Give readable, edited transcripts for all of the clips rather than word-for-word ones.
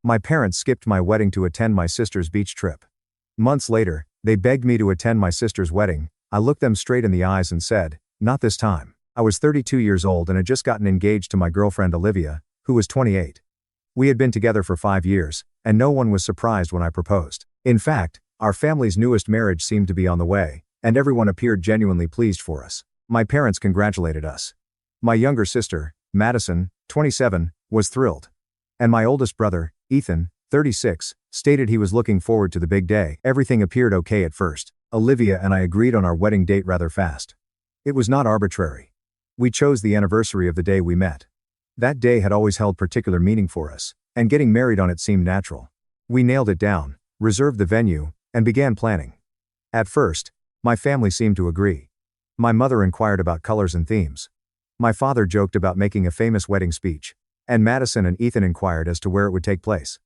My parents skipped my wedding to attend my sister's beach trip. Months later, they begged me to attend my sister's wedding. I looked them straight in the eyes and said, "Not this time." I was 32 years old and had just gotten engaged to my girlfriend Olivia, who was 28. We had been together for 5 years, and no one was surprised when I proposed. In fact, our family's newest marriage seemed to be on the way, and everyone appeared genuinely pleased for us. My parents congratulated us. My younger sister, Madison, 27, was thrilled. And my oldest brother, Ethan, 36, stated he was looking forward to the big day. Everything appeared okay at first. Olivia and I agreed on our wedding date rather fast. It was not arbitrary. We chose the anniversary of the day we met. That day had always held particular meaning for us, and getting married on it seemed natural. We nailed it down, reserved the venue, and began planning. At first, my family seemed to agree. My mother inquired about colors and themes. My father joked about making a famous wedding speech, and Madison and Ethan inquired as to where it would take place.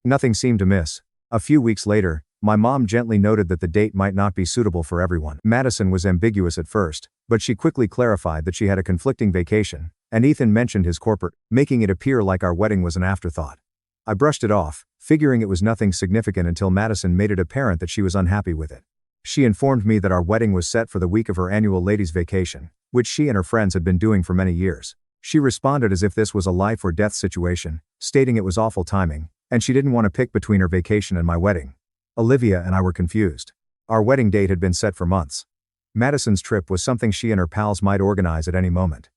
Nothing seemed amiss. A few weeks later, my mom gently noted that the date might not be suitable for everyone. Madison was ambiguous at first, but she quickly clarified that she had a conflicting vacation, and Ethan mentioned his corporate, making it appear like our wedding was an afterthought. I brushed it off, figuring it was nothing significant until Madison made it apparent that she was unhappy with it. She informed me that our wedding was set for the week of her annual ladies' vacation, which she and her friends had been doing for many years. She responded as if this was a life or death situation, stating it was awful timing, and she didn't want to pick between her vacation and my wedding. Olivia and I were confused. Our wedding date had been set for months. Madison's trip was something she and her pals might organize at any moment.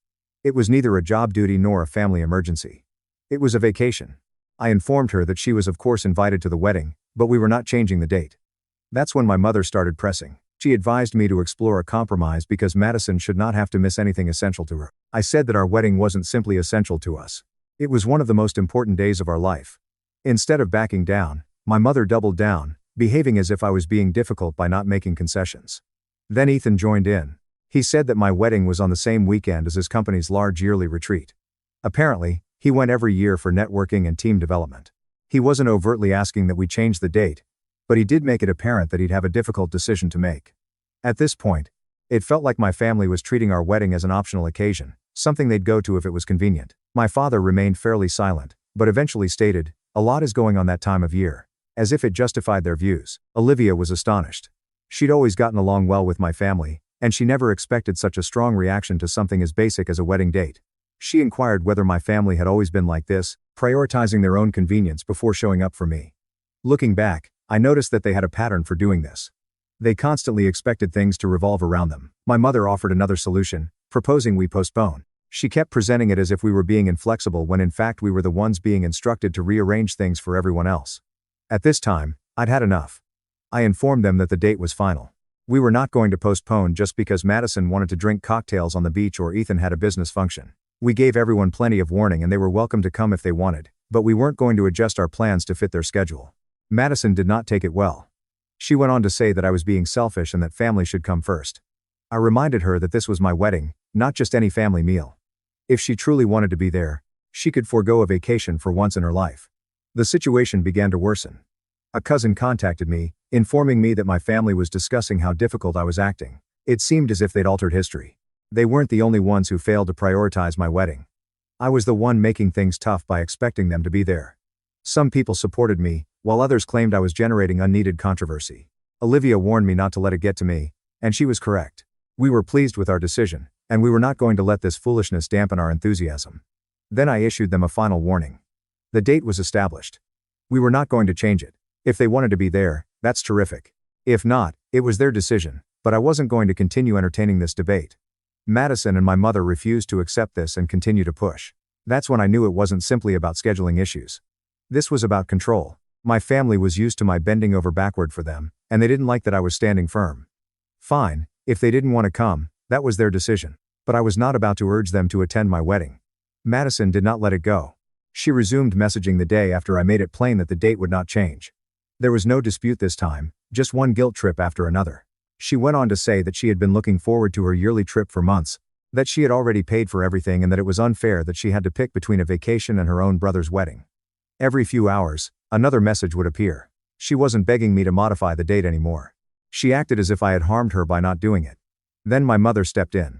It was neither a job duty nor a family emergency. It was a vacation. I informed her that she was of course invited to the wedding, but we were not changing the date. That's when my mother started pressing. She advised me to explore a compromise because Madison should not have to miss anything essential to her. I said that our wedding wasn't simply essential to us. It was one of the most important days of our life. Instead of backing down, my mother doubled down, behaving as if I was being difficult by not making concessions. Then Ethan joined in. He said that my wedding was on the same weekend as his company's large yearly retreat. Apparently, he went every year for networking and team development. He wasn't overtly asking that we change the date, but he did make it apparent that he'd have a difficult decision to make. At this point, it felt like my family was treating our wedding as an optional occasion, something they'd go to if it was convenient. My father remained fairly silent, but eventually stated, "A lot is going on that time of year," as if it justified their views. Olivia was astonished. She'd always gotten along well with my family, and she never expected such a strong reaction to something as basic as a wedding date. She inquired whether my family had always been like this, prioritizing their own convenience before showing up for me. Looking back, I noticed that they had a pattern for doing this. They constantly expected things to revolve around them. My mother offered another solution, proposing we postpone. She kept presenting it as if we were being inflexible when in fact we were the ones being instructed to rearrange things for everyone else. At this time, I'd had enough. I informed them that the date was final. We were not going to postpone just because Madison wanted to drink cocktails on the beach or Ethan had a business function. We gave everyone plenty of warning and they were welcome to come if they wanted, but we weren't going to adjust our plans to fit their schedule. Madison did not take it well. She went on to say that I was being selfish and that family should come first. I reminded her that this was my wedding, not just any family meal. If she truly wanted to be there, she could forego a vacation for once in her life. The situation began to worsen. A cousin contacted me, informing me that my family was discussing how difficult I was acting. It seemed as if they'd altered history. They weren't the only ones who failed to prioritize my wedding. I was the one making things tough by expecting them to be there. Some people supported me, while others claimed I was generating unneeded controversy. Olivia warned me not to let it get to me, and she was correct. We were pleased with our decision, and we were not going to let this foolishness dampen our enthusiasm. Then I issued them a final warning. The date was established. We were not going to change it. If they wanted to be there, that's terrific. If not, it was their decision, but I wasn't going to continue entertaining this debate. Madison and my mother refused to accept this and continue to push. That's when I knew it wasn't simply about scheduling issues. This was about control. My family was used to my bending over backward for them, and they didn't like that I was standing firm. Fine, if they didn't want to come, that was their decision. But I was not about to urge them to attend my wedding. Madison did not let it go. She resumed messaging the day after I made it plain that the date would not change. There was no dispute this time, just one guilt trip after another. She went on to say that she had been looking forward to her yearly trip for months, that she had already paid for everything and that it was unfair that she had to pick between a vacation and her own brother's wedding. Every few hours, another message would appear. She wasn't begging me to modify the date anymore. She acted as if I had harmed her by not doing it. Then my mother stepped in.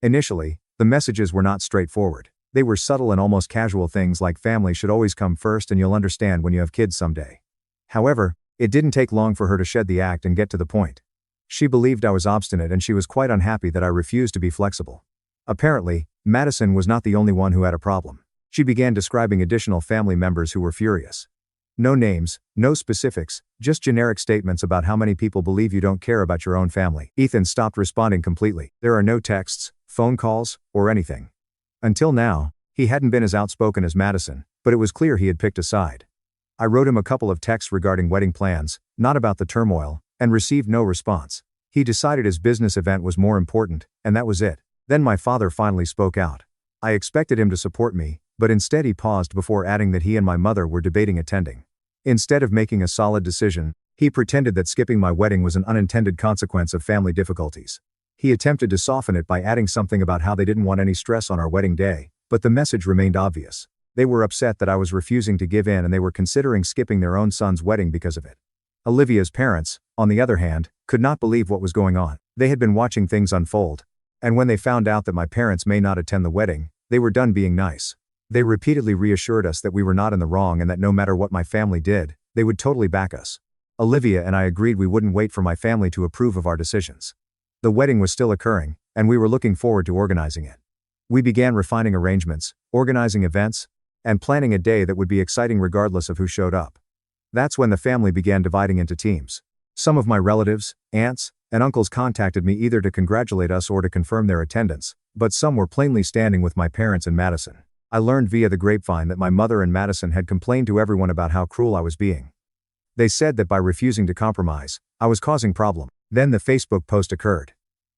Initially, the messages were not straightforward. They were subtle and almost casual things like family should always come first and you'll understand when you have kids someday. However, it didn't take long for her to shed the act and get to the point. She believed I was obstinate and she was quite unhappy that I refused to be flexible. Apparently, Madison was not the only one who had a problem. She began describing additional family members who were furious. No names, no specifics, just generic statements about how many people believe you don't care about your own family. Ethan stopped responding completely. There are no texts, phone calls, or anything. Until now, he hadn't been as outspoken as Madison, but it was clear he had picked a side. I wrote him a couple of texts regarding wedding plans, not about the turmoil, and received no response. He decided his business event was more important, and that was it. Then my father finally spoke out. I expected him to support me, but instead he paused before adding that he and my mother were debating attending. Instead of making a solid decision, he pretended that skipping my wedding was an unintended consequence of family difficulties. He attempted to soften it by adding something about how they didn't want any stress on our wedding day, but the message remained obvious. They were upset that I was refusing to give in and they were considering skipping their own son's wedding because of it. Olivia's parents, on the other hand, could not believe what was going on. They had been watching things unfold, and when they found out that my parents may not attend the wedding, they were done being nice. They repeatedly reassured us that we were not in the wrong and that no matter what my family did, they would totally back us. Olivia and I agreed we wouldn't wait for my family to approve of our decisions. The wedding was still occurring, and we were looking forward to organizing it. We began refining arrangements, organizing events, and planning a day that would be exciting regardless of who showed up. That's when the family began dividing into teams. Some of my relatives, aunts, and uncles contacted me either to congratulate us or to confirm their attendance, but some were plainly standing with my parents and Madison. I learned via the grapevine that my mother and Madison had complained to everyone about how cruel I was being. They said that by refusing to compromise, I was causing problems. Then the Facebook post occurred.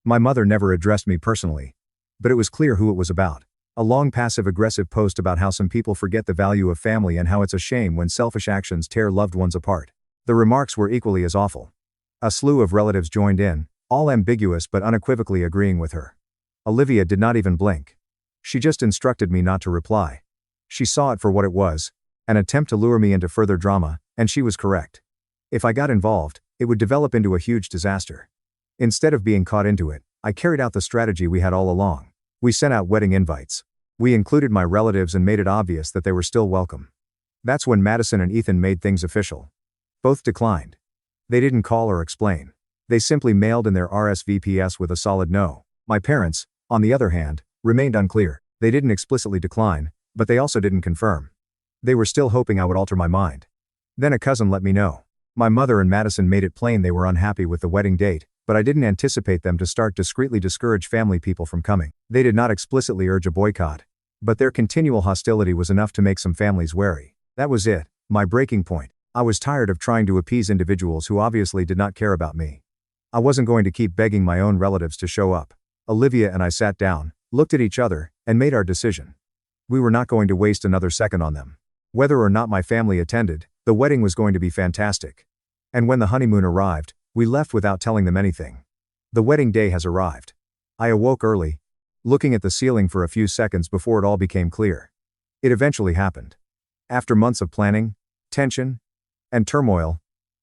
My mother never addressed me personally, but it was clear who it was about. A long passive-aggressive post about how some people forget the value of family and how it's a shame when selfish actions tear loved ones apart. The remarks were equally as awful. A slew of relatives joined in, all ambiguous but unequivocally agreeing with her. Olivia did not even blink. She just instructed me not to reply. She saw it for what it was, an attempt to lure me into further drama, and she was correct. If I got involved, it would develop into a huge disaster. Instead of being caught into it, I carried out the strategy we had all along. We sent out wedding invites. We included my relatives and made it obvious that they were still welcome. That's when Madison and Ethan made things official. Both declined. They didn't call or explain. They simply mailed in their RSVPs with a solid no. My parents, on the other hand, remained unclear. They didn't explicitly decline, but they also didn't confirm. They were still hoping I would alter my mind. Then a cousin let me know. My mother and Madison made it plain they were unhappy with the wedding date, but I didn't anticipate them to start discreetly discourage family people from coming. They did not explicitly urge a boycott, but their continual hostility was enough to make some families wary. That was it, my breaking point. I was tired of trying to appease individuals who obviously did not care about me. I wasn't going to keep begging my own relatives to show up. Olivia and I sat down, looked at each other, and made our decision. We were not going to waste another second on them. Whether or not my family attended, the wedding was going to be fantastic. And when the honeymoon arrived, we left without telling them anything. The wedding day has arrived. I awoke early, looking at the ceiling for a few seconds before it all became clear. It eventually happened. After months of planning, tension, and turmoil,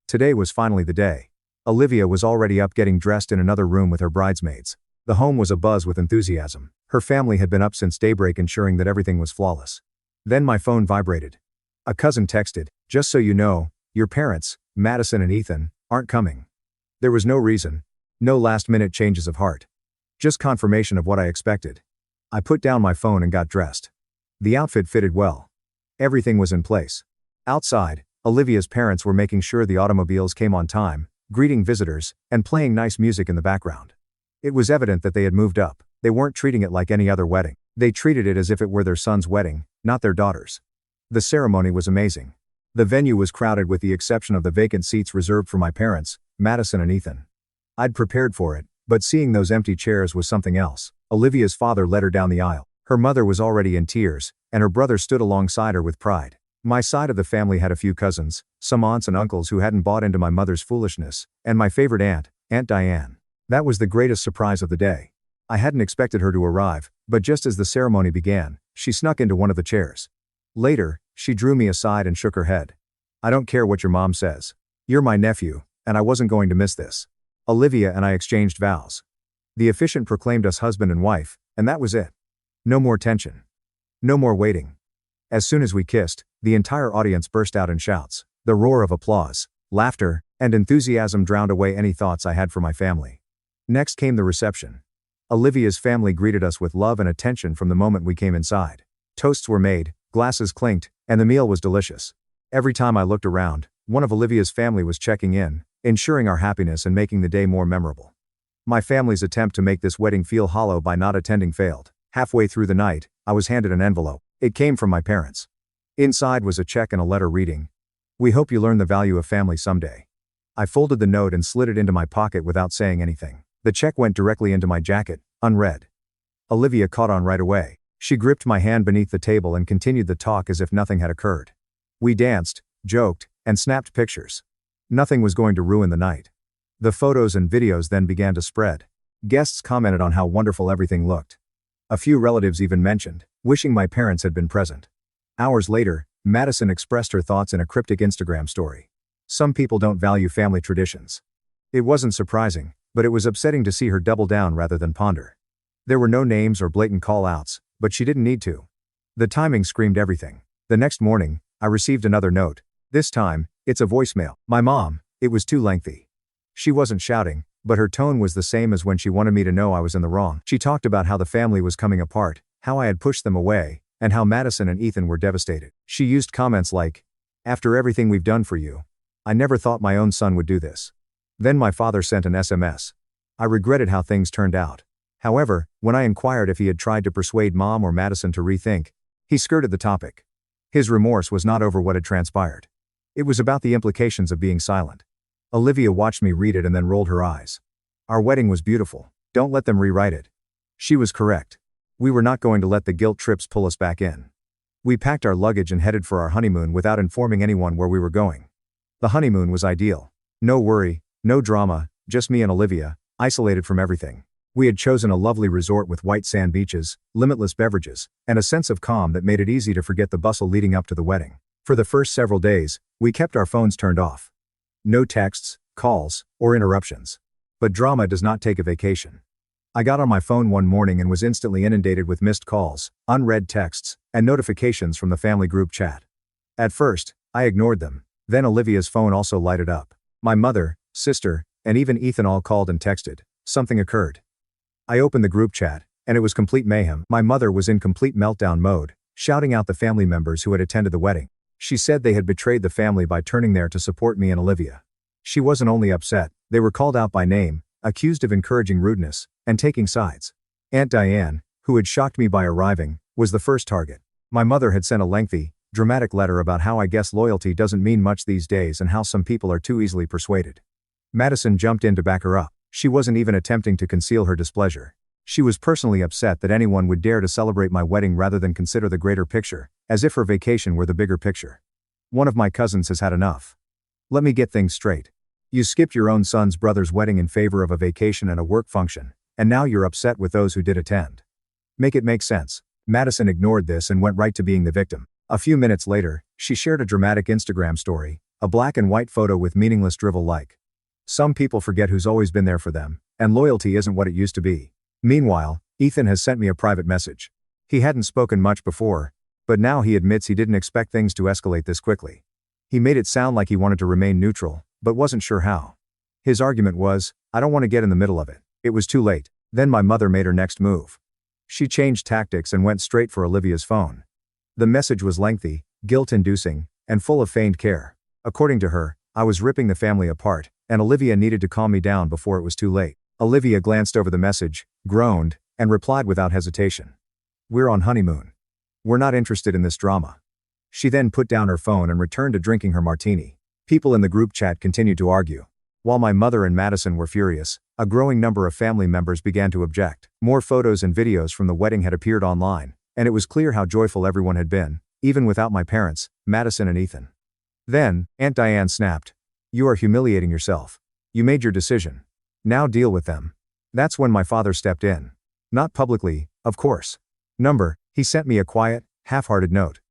today was finally the day. Olivia was already up getting dressed in another room with her bridesmaids. The home was abuzz with enthusiasm. Her family had been up since daybreak ensuring that everything was flawless. Then my phone vibrated. A cousin texted, "Just so you know, your parents, Madison and Ethan, aren't coming." There was no reason, no last-minute changes of heart. Just confirmation of what I expected. I put down my phone and got dressed. The outfit fitted well. Everything was in place. Outside, Olivia's parents were making sure the automobiles came on time, greeting visitors, and playing nice music in the background. It was evident that they had moved up. They weren't treating it like any other wedding. They treated it as if it were their son's wedding, not their daughter's. The ceremony was amazing. The venue was crowded with the exception of the vacant seats reserved for my parents, Madison and Ethan. I'd prepared for it, but seeing those empty chairs was something else. Olivia's father led her down the aisle. Her mother was already in tears, and her brother stood alongside her with pride. My side of the family had a few cousins, some aunts and uncles who hadn't bought into my mother's foolishness, and my favorite aunt, Aunt Diane. That was the greatest surprise of the day. I hadn't expected her to arrive, but just as the ceremony began, she snuck into one of the chairs. Later, she drew me aside and shook her head. "I don't care what your mom says. You're my nephew, and I wasn't going to miss this." Olivia and I exchanged vows. The officiant proclaimed us husband and wife, and that was it. No more tension. No more waiting. As soon as we kissed, the entire audience burst out in shouts. The roar of applause, laughter, and enthusiasm drowned away any thoughts I had for my family. Next came the reception. Olivia's family greeted us with love and attention from the moment we came inside. Toasts were made, glasses clinked, and the meal was delicious. Every time I looked around, one of Olivia's family was checking in, ensuring our happiness and making the day more memorable. My family's attempt to make this wedding feel hollow by not attending failed. Halfway through the night, I was handed an envelope. It came from my parents. Inside was a check and a letter reading, "We hope you learn the value of family someday." I folded the note and slid it into my pocket without saying anything. The check went directly into my jacket, unread. Olivia caught on right away. She gripped my hand beneath the table and continued the talk as if nothing had occurred. We danced, joked, and snapped pictures. Nothing was going to ruin the night. The photos and videos then began to spread. Guests commented on how wonderful everything looked. A few relatives even mentioned, wishing my parents had been present. Hours later, Madison expressed her thoughts in a cryptic Instagram story. Some people don't value family traditions. It wasn't surprising, but it was upsetting to see her double down rather than ponder. There were no names or blatant call-outs, but she didn't need to. The timing screamed everything. The next morning, I received another note. This time, it's a voicemail. My mom. It was too lengthy. She wasn't shouting, but her tone was the same as when she wanted me to know I was in the wrong. She talked about how the family was coming apart, how I had pushed them away, and how Madison and Ethan were devastated. She used comments like, "After everything we've done for you, I never thought my own son would do this." Then my father sent an SMS. I regretted how things turned out. However, when I inquired if he had tried to persuade Mom or Madison to rethink, he skirted the topic. His remorse was not over what had transpired. It was about the implications of being silent. Olivia watched me read it and then rolled her eyes. Our wedding was beautiful. Don't let them rewrite it. She was correct. We were not going to let the guilt trips pull us back in. We packed our luggage and headed for our honeymoon without informing anyone where we were going. The honeymoon was ideal. No worry, no drama, just me and Olivia, isolated from everything. We had chosen a lovely resort with white sand beaches, limitless beverages, and a sense of calm that made it easy to forget the bustle leading up to the wedding. For the first several days, we kept our phones turned off. No texts, calls, or interruptions. But drama does not take a vacation. I got on my phone one morning and was instantly inundated with missed calls, unread texts, and notifications from the family group chat. At first, I ignored them. Then Olivia's phone also lighted up. My mother, sister, and even Ethan all called and texted. Something occurred. I opened the group chat, and it was complete mayhem. My mother was in complete meltdown mode, shouting out the family members who had attended the wedding. She said they had betrayed the family by turning there to support me and Olivia. She wasn't only upset, they were called out by name, accused of encouraging rudeness, and taking sides. Aunt Diane, who had shocked me by arriving, was the first target. My mother had sent a lengthy, dramatic letter about how I guess loyalty doesn't mean much these days and how some people are too easily persuaded. Madison jumped in to back her up. She wasn't even attempting to conceal her displeasure. She was personally upset that anyone would dare to celebrate my wedding rather than consider the greater picture, as if her vacation were the bigger picture. One of my cousins has had enough. Let me get things straight. You skipped your own son's brother's wedding in favor of a vacation and a work function, and now you're upset with those who did attend. Make it make sense. Madison ignored this and went right to being the victim. A few minutes later, she shared a dramatic Instagram story, a black and white photo with meaningless drivel like. Some people forget who's always been there for them, and loyalty isn't what it used to be. Meanwhile, Ethan has sent me a private message. He hadn't spoken much before, but now he admits he didn't expect things to escalate this quickly. He made it sound like he wanted to remain neutral, but wasn't sure how. His argument was, "I don't want to get in the middle of it." It was too late. Then my mother made her next move. She changed tactics and went straight for Olivia's phone. The message was lengthy, guilt-inducing, and full of feigned care. According to her, I was ripping the family apart, and Olivia needed to calm me down before it was too late. Olivia glanced over the message, groaned, and replied without hesitation. "We're on honeymoon. We're not interested in this drama." She then put down her phone and returned to drinking her martini. People in the group chat continued to argue. While my mother and Madison were furious, a growing number of family members began to object. More photos and videos from the wedding had appeared online, and it was clear how joyful everyone had been, even without my parents, Madison and Ethan. Then, Aunt Diane snapped. "You are humiliating yourself. You made your decision. Now deal with them." That's when my father stepped in. Not publicly, of course. He sent me a quiet, half-hearted note.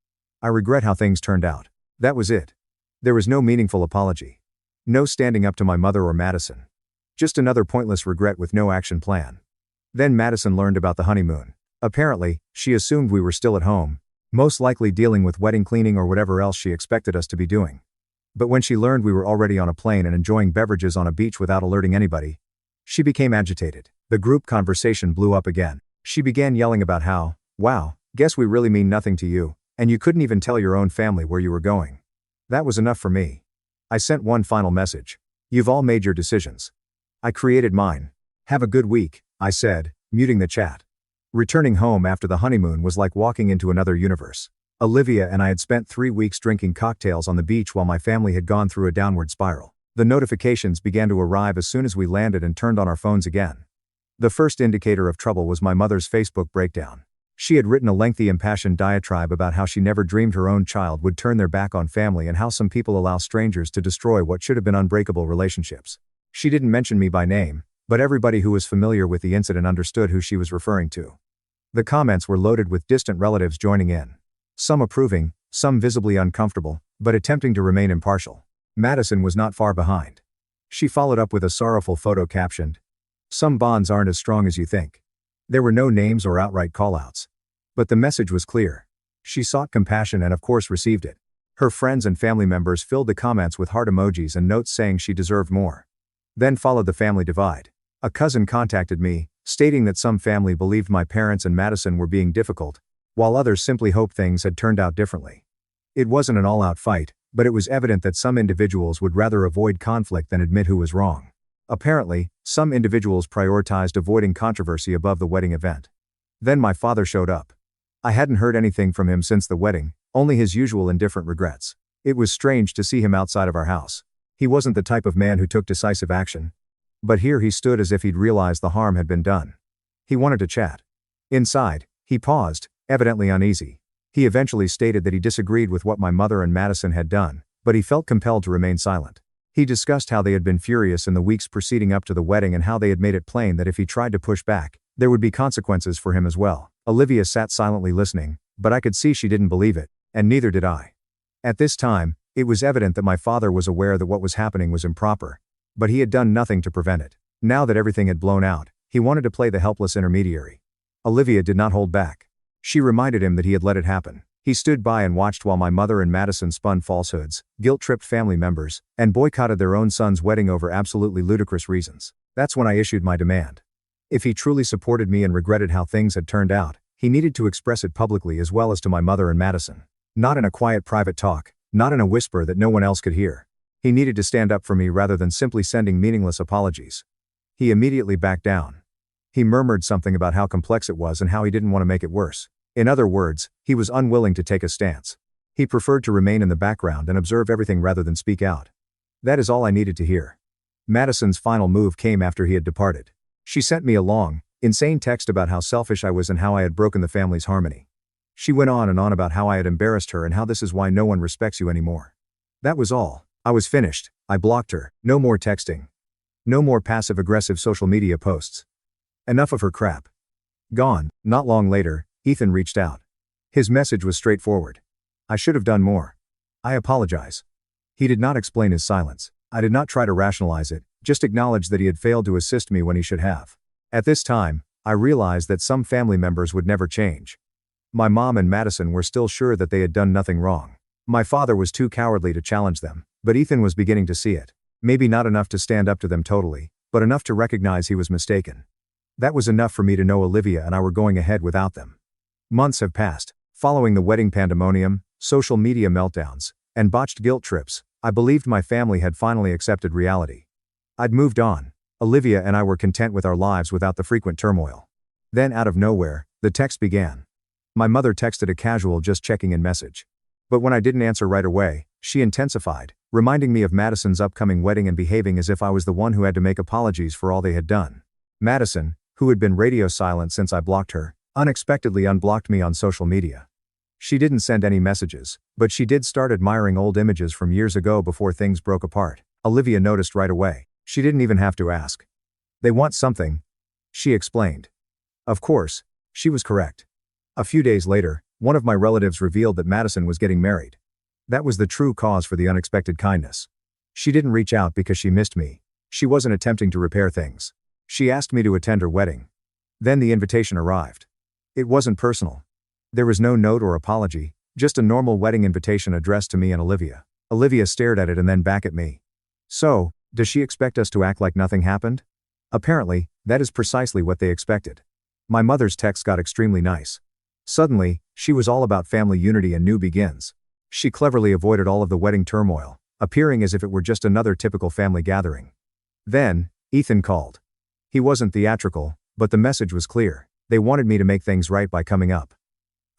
"I regret how things turned out." That was it. There was no meaningful apology. No standing up to my mother or Madison. Just another pointless regret with no action plan. Then Madison learned about the honeymoon. Apparently, she assumed we were still at home, most likely dealing with wedding cleaning or whatever else she expected us to be doing. But when she learned we were already on a plane and enjoying beverages on a beach without alerting anybody, she became agitated. The group conversation blew up again. She began yelling about how, wow, guess we really mean nothing to you, and you couldn't even tell your own family where you were going. That was enough for me. I sent one final message. You've all made your decisions. I created mine. Have a good week, I said, muting the chat. Returning home after the honeymoon was like walking into another universe. Olivia and I had spent 3 weeks drinking cocktails on the beach while my family had gone through a downward spiral. The notifications began to arrive as soon as we landed and turned on our phones again. The first indicator of trouble was my mother's Facebook breakdown. She had written a lengthy impassioned diatribe about how she never dreamed her own child would turn their back on family and how some people allow strangers to destroy what should have been unbreakable relationships. She didn't mention me by name, but everybody who was familiar with the incident understood who she was referring to. The comments were loaded with distant relatives joining in. Some approving, some visibly uncomfortable, but attempting to remain impartial. Madison was not far behind. She followed up with a sorrowful photo captioned, "Some bonds aren't as strong as you think." There were no names or outright callouts. But the message was clear. She sought compassion and of course received it. Her friends and family members filled the comments with heart emojis and notes saying she deserved more. Then followed the family divide. A cousin contacted me, stating that some family believed my parents and Madison were being difficult, while others simply hoped things had turned out differently. It wasn't an all-out fight, but it was evident that some individuals would rather avoid conflict than admit who was wrong. Apparently, some individuals prioritized avoiding controversy above the wedding event. Then my father showed up. I hadn't heard anything from him since the wedding, only his usual indifferent regrets. It was strange to see him outside of our house. He wasn't the type of man who took decisive action. But here he stood as if he'd realized the harm had been done. He wanted to chat. Inside, he paused, evidently uneasy. He eventually stated that he disagreed with what my mother and Madison had done, but he felt compelled to remain silent. He discussed how they had been furious in the weeks preceding up to the wedding and how they had made it plain that if he tried to push back, there would be consequences for him as well. Olivia sat silently listening, but I could see she didn't believe it, and neither did I. At this time, it was evident that my father was aware that what was happening was improper, but he had done nothing to prevent it. Now that everything had blown out, he wanted to play the helpless intermediary. Olivia did not hold back. She reminded him that he had let it happen. He stood by and watched while my mother and Madison spun falsehoods, guilt-tripped family members, and boycotted their own son's wedding over absolutely ludicrous reasons. That's when I issued my demand. If he truly supported me and regretted how things had turned out, he needed to express it publicly as well as to my mother and Madison. Not in a quiet private talk, not in a whisper that no one else could hear. He needed to stand up for me rather than simply sending meaningless apologies. He immediately backed down. He murmured something about how complex it was and how he didn't want to make it worse. In other words, he was unwilling to take a stance. He preferred to remain in the background and observe everything rather than speak out. That is all I needed to hear. Madison's final move came after he had departed. She sent me a long, insane text about how selfish I was and how I had broken the family's harmony. She went on and on about how I had embarrassed her and how this is why no one respects you anymore. That was all. I was finished. I blocked her. No more texting. No more passive-aggressive social media posts. Enough of her crap. Gone. Not long later, Ethan reached out. His message was straightforward. I should have done more. I apologize. He did not explain his silence. I did not try to rationalize it, just acknowledge that he had failed to assist me when he should have. At this time, I realized that some family members would never change. My mom and Madison were still sure that they had done nothing wrong. My father was too cowardly to challenge them, but Ethan was beginning to see it. Maybe not enough to stand up to them totally, but enough to recognize he was mistaken. That was enough for me to know Olivia and I were going ahead without them. Months have passed. Following the wedding pandemonium, social media meltdowns, and botched guilt trips, I believed my family had finally accepted reality. I'd moved on. Olivia and I were content with our lives without the frequent turmoil. Then out of nowhere, the text began. My mother texted a casual just checking in message. But when I didn't answer right away, she intensified, reminding me of Madison's upcoming wedding and behaving as if I was the one who had to make apologies for all they had done. Madison, who had been radio silent since I blocked her, unexpectedly unblocked me on social media. She didn't send any messages, but she did start admiring old images from years ago before things broke apart. Olivia noticed right away. She didn't even have to ask. They want something, she explained. Of course, she was correct. A few days later, one of my relatives revealed that Madison was getting married. That was the true cause for the unexpected kindness. She didn't reach out because she missed me. She wasn't attempting to repair things. She asked me to attend her wedding. Then the invitation arrived. It wasn't personal. There was no note or apology, just a normal wedding invitation addressed to me and Olivia. Olivia stared at it and then back at me. So, does she expect us to act like nothing happened? Apparently, that is precisely what they expected. My mother's text got extremely nice. Suddenly, she was all about family unity and new begins. She cleverly avoided all of the wedding turmoil, appearing as if it were just another typical family gathering. Then, Ethan called. He wasn't theatrical, but the message was clear. They wanted me to make things right by coming up.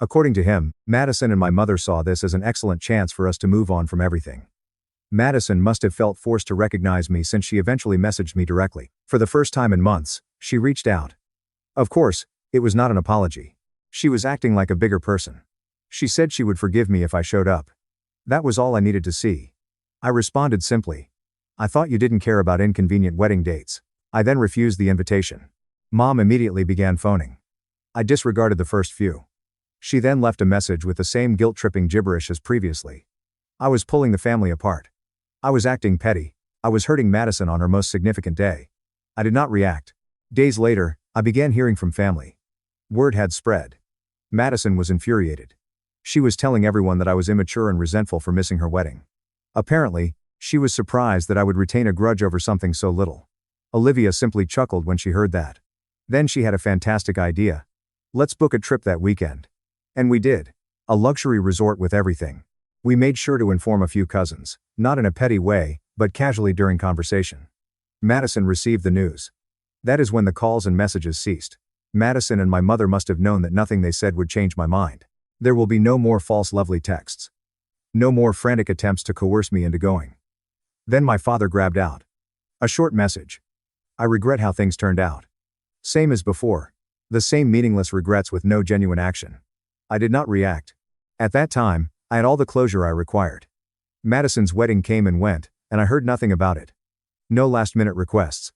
According to him, Madison and my mother saw this as an excellent chance for us to move on from everything. Madison must have felt forced to recognize me since she eventually messaged me directly. For the first time in months, she reached out. Of course, it was not an apology. She was acting like a bigger person. She said she would forgive me if I showed up. That was all I needed to see. I responded simply. I thought you didn't care about inconvenient wedding dates. I then refused the invitation. Mom immediately began phoning. I disregarded the first few. She then left a message with the same guilt-tripping gibberish as previously. I was pulling the family apart. I was acting petty. I was hurting Madison on her most significant day. I did not react. Days later, I began hearing from family. Word had spread. Madison was infuriated. She was telling everyone that I was immature and resentful for missing her wedding. Apparently, she was surprised that I would retain a grudge over something so little. Olivia simply chuckled when she heard that. Then she had a fantastic idea. Let's book a trip that weekend. And we did. A luxury resort with everything. We made sure to inform a few cousins, not in a petty way, but casually during conversation. Madison received the news. That is when the calls and messages ceased. Madison and my mother must have known that nothing they said would change my mind. There will be no more false lovely texts. No more frantic attempts to coerce me into going. Then my father grabbed out. A short message. I regret how things turned out. Same as before. The same meaningless regrets with no genuine action. I did not react. At that time, I had all the closure I required. Madison's wedding came and went, and I heard nothing about it. No last-minute requests.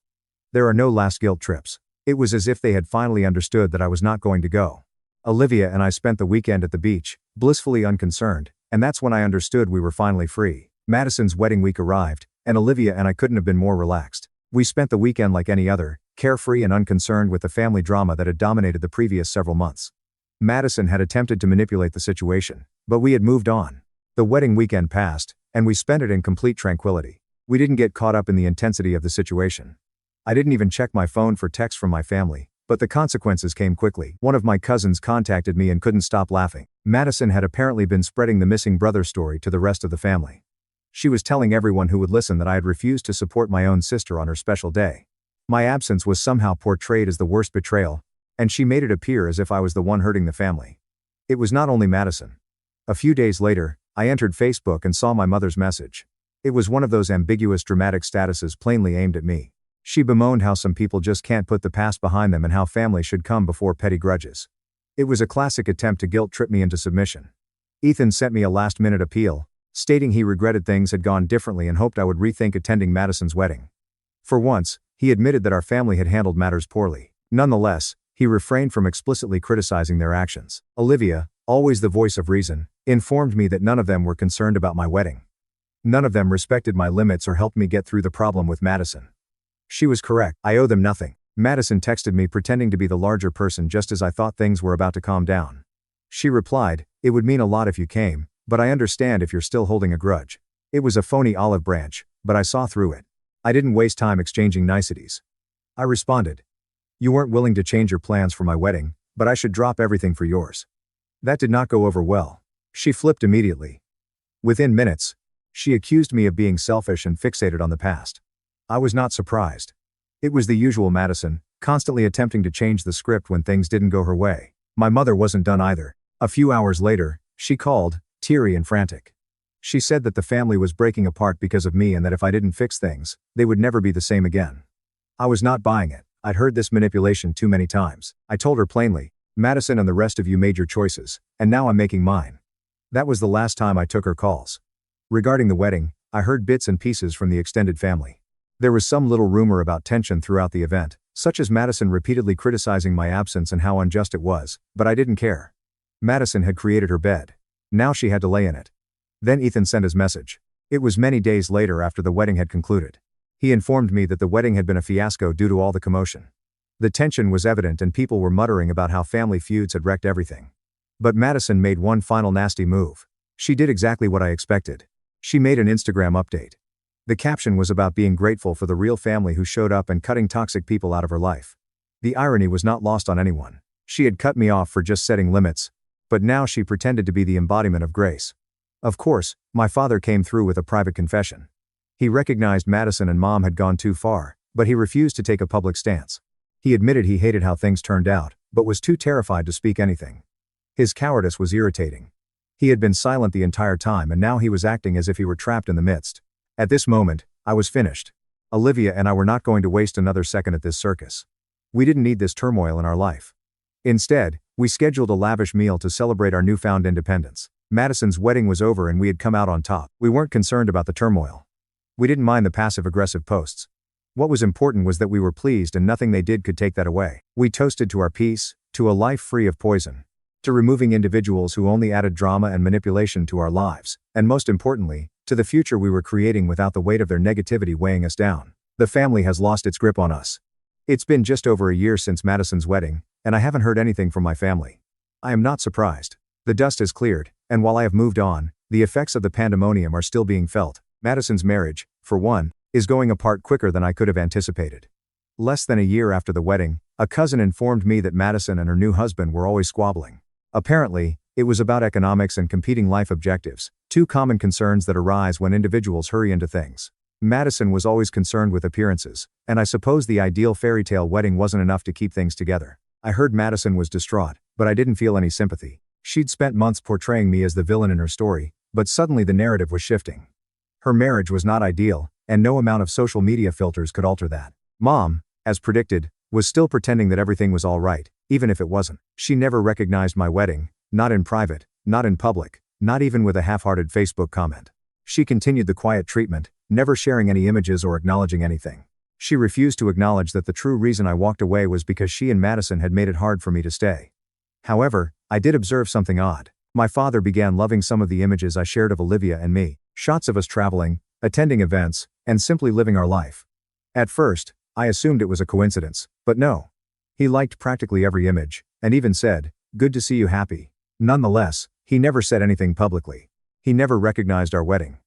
There are no last guilt trips. It was as if they had finally understood that I was not going to go. Olivia and I spent the weekend at the beach, blissfully unconcerned, and that's when I understood we were finally free. Madison's wedding week arrived, and Olivia and I couldn't have been more relaxed. We spent the weekend like any other, carefree and unconcerned with the family drama that had dominated the previous several months. Madison had attempted to manipulate the situation, but we had moved on. The wedding weekend passed, and we spent it in complete tranquility. We didn't get caught up in the intensity of the situation. I didn't even check my phone for texts from my family, but the consequences came quickly. One of my cousins contacted me and couldn't stop laughing. Madison had apparently been spreading the missing brother story to the rest of the family. She was telling everyone who would listen that I had refused to support my own sister on her special day. My absence was somehow portrayed as the worst betrayal, and she made it appear as if I was the one hurting the family. It was not only Madison. A few days later, I entered Facebook and saw my mother's message. It was one of those ambiguous dramatic statuses plainly aimed at me. She bemoaned how some people just can't put the past behind them and how family should come before petty grudges. It was a classic attempt to guilt-trip me into submission. Ethan sent me a last-minute appeal, stating he regretted things had gone differently and hoped I would rethink attending Madison's wedding. For once, he admitted that our family had handled matters poorly. Nonetheless, he refrained from explicitly criticizing their actions. Olivia, always the voice of reason, informed me that none of them were concerned about my wedding. None of them respected my limits or helped me get through the problem with Madison. She was correct. I owe them nothing. Madison texted me pretending to be the larger person just as I thought things were about to calm down. She replied, "It would mean a lot if you came, but I understand if you're still holding a grudge." It was a phony olive branch, but I saw through it. I didn't waste time exchanging niceties. I responded, "You weren't willing to change your plans for my wedding, but I should drop everything for yours." That did not go over well. She flipped immediately. Within minutes, she accused me of being selfish and fixated on the past. I was not surprised. It was the usual Madison, constantly attempting to change the script when things didn't go her way. My mother wasn't done either. A few hours later, she called, teary and frantic. She said that the family was breaking apart because of me and that if I didn't fix things, they would never be the same again. I was not buying it. I'd heard this manipulation too many times. I told her plainly, "Madison and the rest of you made your choices, and now I'm making mine." That was the last time I took her calls. Regarding the wedding, I heard bits and pieces from the extended family. There was some little rumor about tension throughout the event, such as Madison repeatedly criticizing my absence and how unjust it was, but I didn't care. Madison had created her bed. Now she had to lay in it. Then Ethan sent his message. It was many days later after the wedding had concluded. He informed me that the wedding had been a fiasco due to all the commotion. The tension was evident and people were muttering about how family feuds had wrecked everything. But Madison made one final nasty move. She did exactly what I expected. She made an Instagram update. The caption was about being grateful for the real family who showed up and cutting toxic people out of her life. The irony was not lost on anyone. She had cut me off for just setting limits, but now she pretended to be the embodiment of grace. Of course, my father came through with a private confession. He recognized Madison and Mom had gone too far, but he refused to take a public stance. He admitted he hated how things turned out, but was too terrified to speak anything. His cowardice was irritating. He had been silent the entire time and now he was acting as if he were trapped in the midst. At this moment, I was finished. Olivia and I were not going to waste another second at this circus. We didn't need this turmoil in our life. Instead, we scheduled a lavish meal to celebrate our newfound independence. Madison's wedding was over and we had come out on top. We weren't concerned about the turmoil. We didn't mind the passive-aggressive posts. What was important was that we were pleased and nothing they did could take that away. We toasted to our peace, to a life free of poison, to removing individuals who only added drama and manipulation to our lives, and most importantly, to the future we were creating without the weight of their negativity weighing us down. The family has lost its grip on us. It's been just over a year since Madison's wedding, and I haven't heard anything from my family. I am not surprised. The dust has cleared, and while I have moved on, the effects of the pandemonium are still being felt. Madison's marriage, for one, is going apart quicker than I could have anticipated. Less than a year after the wedding, a cousin informed me that Madison and her new husband were always squabbling. Apparently, it was about economics and competing life objectives, two common concerns that arise when individuals hurry into things. Madison was always concerned with appearances, and I suppose the ideal fairy tale wedding wasn't enough to keep things together. I heard Madison was distraught, but I didn't feel any sympathy. She'd spent months portraying me as the villain in her story, but suddenly the narrative was shifting. Her marriage was not ideal, and no amount of social media filters could alter that. Mom, as predicted, was still pretending that everything was all right, even if it wasn't. She never recognized my wedding, not in private, not in public, not even with a half-hearted Facebook comment. She continued the quiet treatment, never sharing any images or acknowledging anything. She refused to acknowledge that the true reason I walked away was because she and Madison had made it hard for me to stay. However, I did observe something odd. My father began loving some of the images I shared of Olivia and me, shots of us traveling, attending events, and simply living our life. At first, I assumed it was a coincidence, but no. He liked practically every image, and even said, "Good to see you happy." Nonetheless, he never said anything publicly. He never recognized our wedding.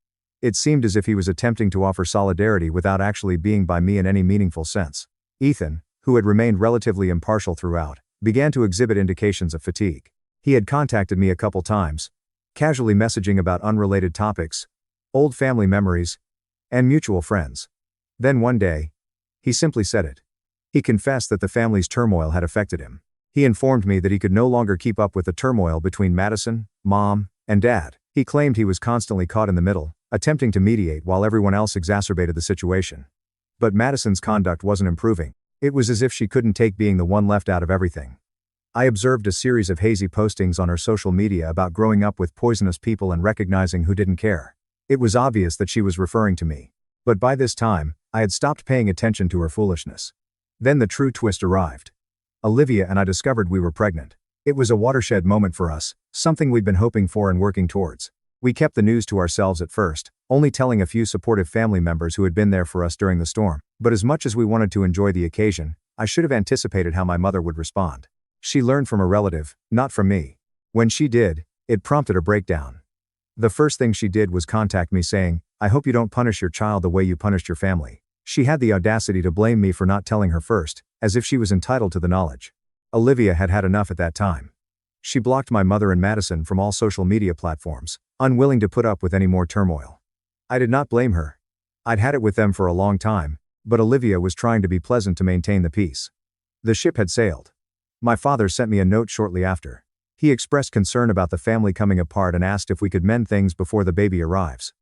It seemed as if he was attempting to offer solidarity without actually being by me in any meaningful sense. Ethan, who had remained relatively impartial throughout, began to exhibit indications of fatigue. He had contacted me a couple times, casually messaging about unrelated topics, old family memories, and mutual friends. Then one day, he simply said it. He confessed that the family's turmoil had affected him. He informed me that he could no longer keep up with the turmoil between Madison, Mom, and Dad. He claimed he was constantly caught in the middle, attempting to mediate while everyone else exacerbated the situation. But Madison's conduct wasn't improving. It was as if she couldn't take being the one left out of everything. I observed a series of hazy postings on her social media about growing up with poisonous people and recognizing who didn't care. It was obvious that she was referring to me. But by this time, I had stopped paying attention to her foolishness. Then the true twist arrived. Olivia and I discovered we were pregnant. It was a watershed moment for us, something we'd been hoping for and working towards. We kept the news to ourselves at first, only telling a few supportive family members who had been there for us during the storm. But as much as we wanted to enjoy the occasion, I should have anticipated how my mother would respond. She learned from a relative, not from me. When she did, it prompted a breakdown. The first thing she did was contact me saying, "I hope you don't punish your child the way you punished your family." She had the audacity to blame me for not telling her first, as if she was entitled to the knowledge. Olivia had had enough at that time. She blocked my mother and Madison from all social media platforms, unwilling to put up with any more turmoil. I did not blame her. I'd had it with them for a long time, but Olivia was trying to be pleasant to maintain the peace. The ship had sailed. My father sent me a note shortly after. He expressed concern about the family coming apart and asked if we could mend things before the baby arrives.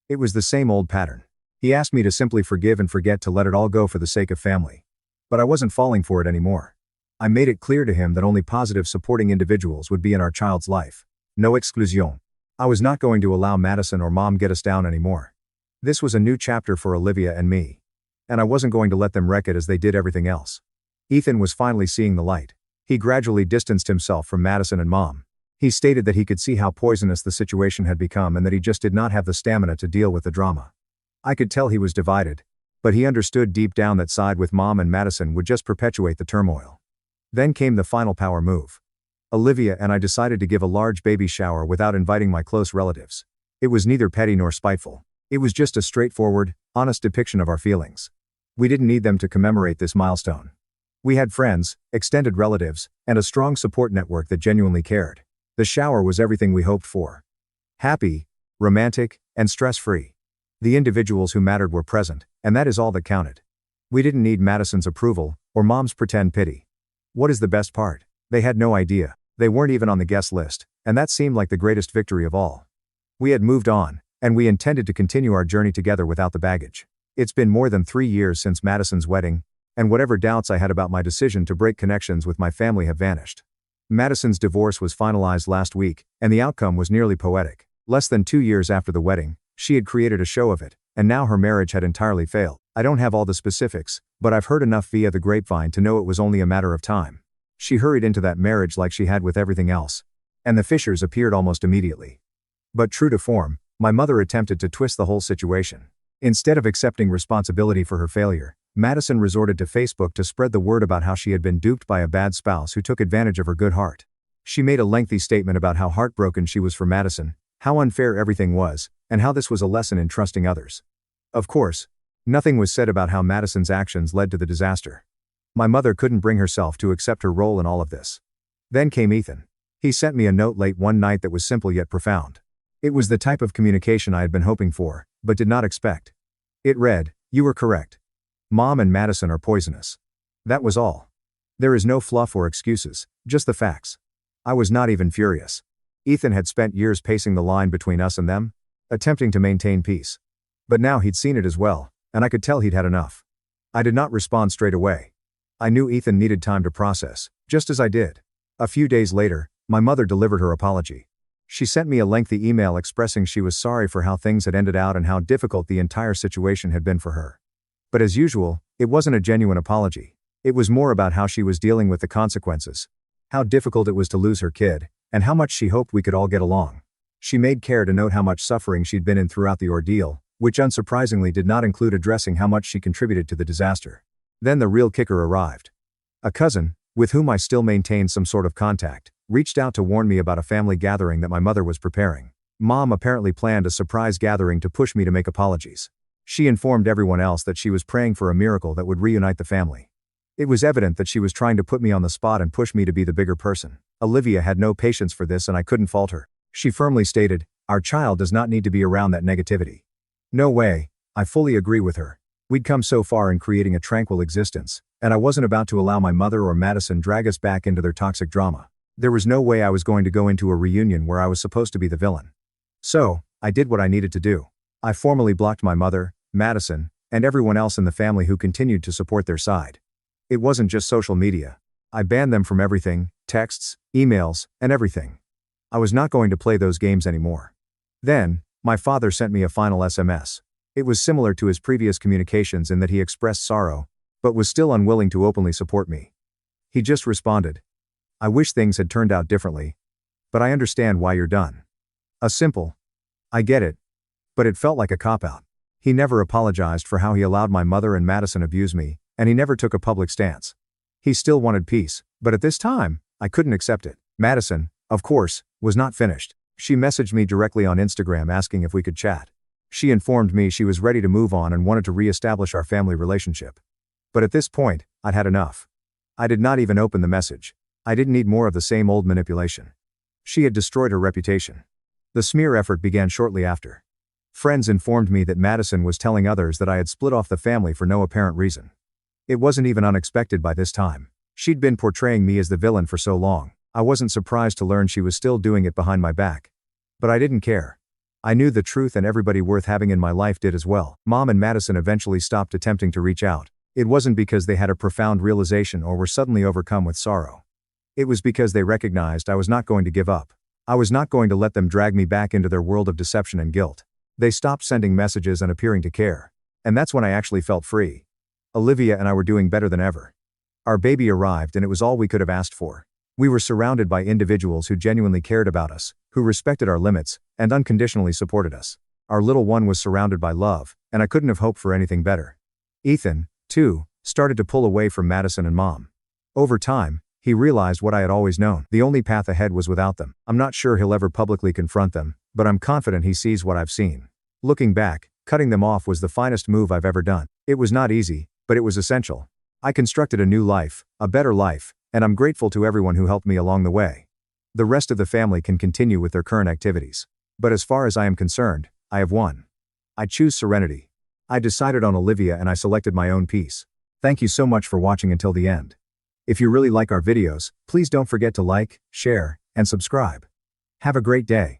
It was the same old pattern. He asked me to simply forgive and forget, to let it all go for the sake of family. But I wasn't falling for it anymore. I made it clear to him that only positive supporting individuals would be in our child's life. No exclusion. I was not going to allow Madison or Mom get us down anymore. This was a new chapter for Olivia and me. And I wasn't going to let them wreck it as they did everything else. Ethan was finally seeing the light. He gradually distanced himself from Madison and Mom. He stated that he could see how poisonous the situation had become and that he just did not have the stamina to deal with the drama. I could tell he was divided. But he understood deep down that side with Mom and Madison would just perpetuate the turmoil. Then came the final power move. Olivia and I decided to give a large baby shower without inviting my close relatives. It was neither petty nor spiteful. It was just a straightforward, honest depiction of our feelings. We didn't need them to commemorate this milestone. We had friends, extended relatives, and a strong support network that genuinely cared. The shower was everything we hoped for. Happy, romantic, and stress-free. The individuals who mattered were present, and that is all that counted. We didn't need Madison's approval, or Mom's pretend pity. What is the best part? They had no idea. They weren't even on the guest list, and that seemed like the greatest victory of all. We had moved on, and we intended to continue our journey together without the baggage. It's been more than 3 years since Madison's wedding, and whatever doubts I had about my decision to break connections with my family have vanished. Madison's divorce was finalized last week, and the outcome was nearly poetic. Less than 2 years after the wedding, she had created a show of it, and now her marriage had entirely failed. I don't have all the specifics, but I've heard enough via the grapevine to know it was only a matter of time. She hurried into that marriage like she had with everything else. And the fissures appeared almost immediately. But true to form, my mother attempted to twist the whole situation. Instead of accepting responsibility for her failure, Madison resorted to Facebook to spread the word about how she had been duped by a bad spouse who took advantage of her good heart. She made a lengthy statement about how heartbroken she was for Madison, how unfair everything was, and how this was a lesson in trusting others. Of course, nothing was said about how Madison's actions led to the disaster. My mother couldn't bring herself to accept her role in all of this. Then came Ethan. He sent me a note late one night that was simple yet profound. It was the type of communication I had been hoping for, but did not expect. It read, "You were correct. Mom and Madison are poisonous." That was all. There is no fluff or excuses, just the facts. I was not even furious. Ethan had spent years pacing the line between us and them, attempting to maintain peace. But now he'd seen it as well, and I could tell he'd had enough. I did not respond straight away. I knew Ethan needed time to process, just as I did. A few days later, my mother delivered her apology. She sent me a lengthy email expressing she was sorry for how things had ended out and how difficult the entire situation had been for her. But as usual, it wasn't a genuine apology. It was more about how she was dealing with the consequences, how difficult it was to lose her kid, and how much she hoped we could all get along. She made care to note how much suffering she'd been in throughout the ordeal, which unsurprisingly did not include addressing how much she contributed to the disaster. Then the real kicker arrived. A cousin, with whom I still maintained some sort of contact, reached out to warn me about a family gathering that my mother was preparing. Mom apparently planned a surprise gathering to push me to make apologies. She informed everyone else that she was praying for a miracle that would reunite the family. It was evident that she was trying to put me on the spot and push me to be the bigger person. Olivia had no patience for this and I couldn't fault her. She firmly stated, "Our child does not need to be around that negativity." No way. I fully agree with her. We'd come so far in creating a tranquil existence, and I wasn't about to allow my mother or Madison drag us back into their toxic drama. There was no way I was going to go into a reunion where I was supposed to be the villain. So, I did what I needed to do. I formally blocked my mother, Madison, and everyone else in the family who continued to support their side. It wasn't just social media. I banned them from everything, texts, emails, and everything. I was not going to play those games anymore. Then, my father sent me a final SMS. It was similar to his previous communications in that he expressed sorrow, but was still unwilling to openly support me. He just responded, "I wish things had turned out differently, but I understand why you're done." A simple, "I get it," but it felt like a cop-out. He never apologized for how he allowed my mother and Madison abuse me, and he never took a public stance. He still wanted peace, but at this time, I couldn't accept it. Madison, of course, was not finished. She messaged me directly on Instagram asking if we could chat. She informed me she was ready to move on and wanted to re-establish our family relationship. But at this point, I'd had enough. I did not even open the message. I didn't need more of the same old manipulation. She had destroyed her reputation. The smear effort began shortly after. Friends informed me that Madison was telling others that I had split off the family for no apparent reason. It wasn't even unexpected by this time. She'd been portraying me as the villain for so long. I wasn't surprised to learn she was still doing it behind my back. But I didn't care. I knew the truth and everybody worth having in my life did as well. Mom and Madison eventually stopped attempting to reach out. It wasn't because they had a profound realization or were suddenly overcome with sorrow. It was because they recognized I was not going to give up. I was not going to let them drag me back into their world of deception and guilt. They stopped sending messages and appearing to care. And that's when I actually felt free. Olivia and I were doing better than ever. Our baby arrived and it was all we could have asked for. We were surrounded by individuals who genuinely cared about us, who respected our limits, and unconditionally supported us. Our little one was surrounded by love, and I couldn't have hoped for anything better. Ethan, too, started to pull away from Madison and Mom. Over time, he realized what I had always known. The only path ahead was without them. I'm not sure he'll ever publicly confront them, but I'm confident he sees what I've seen. Looking back, cutting them off was the finest move I've ever done. It was not easy, but it was essential. I constructed a new life, a better life, and I'm grateful to everyone who helped me along the way. The rest of the family can continue with their current activities. But as far as I am concerned, I have won. I choose serenity. I decided on Olivia and I selected my own peace. Thank you so much for watching until the end. If you really like our videos, please don't forget to like, share, and subscribe. Have a great day.